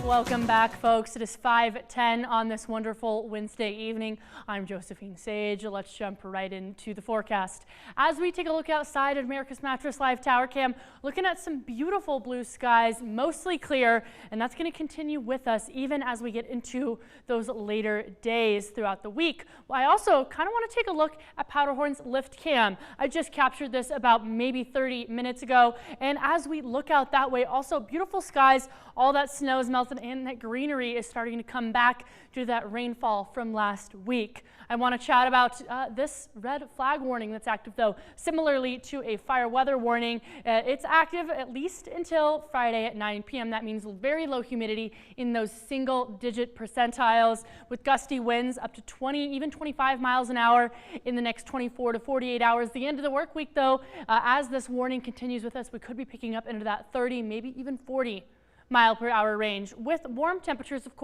Welcome back, folks. It is 5:10 on this wonderful Wednesday evening. I'm Josephine Sage. Let's jump right into the forecast. As we take a look outside at America's Mattress Live Tower Cam, looking at some beautiful blue skies, mostly clear, and that's going to continue with us even as we get into those later days throughout the week. Well, I also kind of want to take a look at Powderhorn's Lift Cam. I just captured this about maybe 30 minutes ago, and as we look out that way, also beautiful skies, all that snow is melted and that greenery is starting to come back due to that rainfall from last week. I want to chat about this red flag warning that's active, though. Similarly to a fire weather warning, it's active at least until Friday at 9 p.m. That means very low humidity in those single-digit percentiles with gusty winds up to 20, even 25 miles an hour in the next 24 to 48 hours. The end of the work week, though, as this warning continues with us, we could be picking up into that 30, maybe even 40 mile per hour range with warm temperatures, of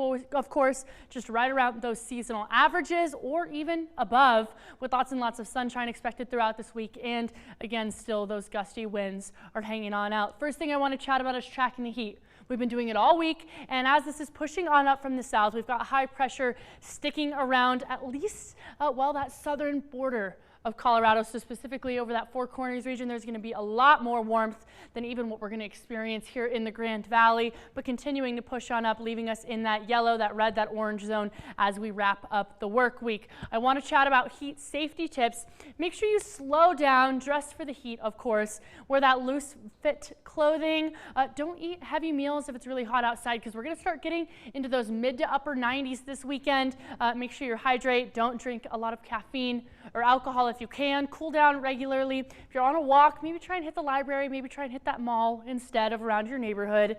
course, just right around those seasonal averages or even above, with lots and lots of sunshine expected throughout this week. And again, still those gusty winds are hanging on out. First thing I want to chat about is tracking the heat. We've been doing it all week, and as this is pushing on up from the south, we've got high pressure sticking around at least, that southern border of Colorado. So specifically over that Four Corners region, there's going to be a lot more warmth than even what we're going to experience here in the Grand Valley, but continuing to push on up, leaving us in that yellow, that red, that orange zone as we wrap up the work week. I want to chat about heat safety tips. Make sure you slow down, dress for the heat, of course, wear that loose fit clothing. Don't eat heavy meals if it's really hot outside, because we're going to start getting into those mid to upper 90s this weekend. Make sure you hydrate. Don't drink a lot of caffeine or alcohol if you can. Cool down regularly. If you're on a walk, maybe try and hit the library, maybe try and hit that mall instead of around your neighborhood.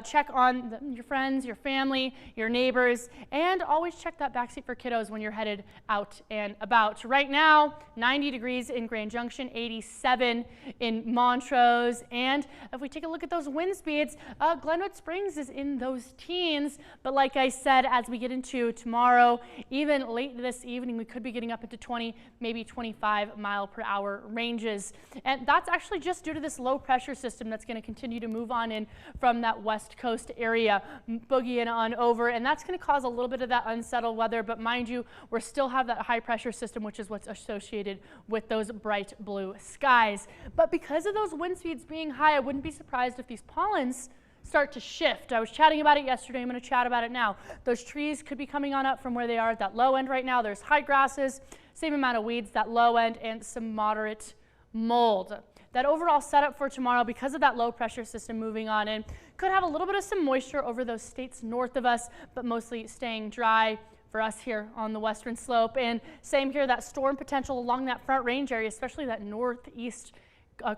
Check on your friends, your family, your neighbors, and always check that backseat for kiddos when you're headed out and about. Right now, 90 degrees in Grand Junction, 87 in Montrose, and if we take a look at those wind speeds, Glenwood Springs is in those teens, but like I said, as we get into tomorrow, even late this evening, we could be getting up into 20, maybe 25 mile per hour ranges. And that's actually just due to this low pressure system that's going to continue to move on in from that west coast area, boogieing on over, and that's going to cause a little bit of that unsettled weather. But mind you, we still have that high pressure system, which is what's associated with those bright blue skies. But because of those wind speeds being high, I wouldn't be surprised if these pollens start to shift. I was chatting about it yesterday. I'm going to chat about it now. Those trees could be coming on up from where they are at that low end right now. There's high grasses, same amount of weeds, that low end, and some moderate mold. That overall setup for tomorrow, because of that low pressure system moving on in, could have a little bit of some moisture over those states north of us, but mostly staying dry for us here on the western slope. And same here, that storm potential along that front range area, especially that northeast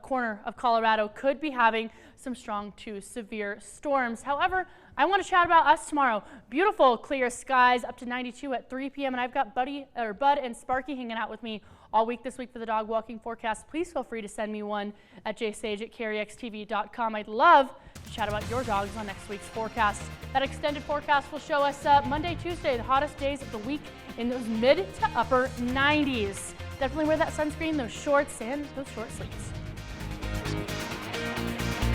corner of Colorado, could be having some strong to severe storms. However, I want to chat about us tomorrow. Beautiful clear skies up to 92 at 3 p.m. and I've got Bud and Sparky hanging out with me all week this week for the dog walking forecast. Please feel free to send me one at jsage@krxtv.com. I'd love to chat about your dogs on next week's forecast. That extended forecast will show us Monday, Tuesday, the hottest days of the week in those mid to upper 90s. Definitely wear that sunscreen, those shorts, and those short sleeves.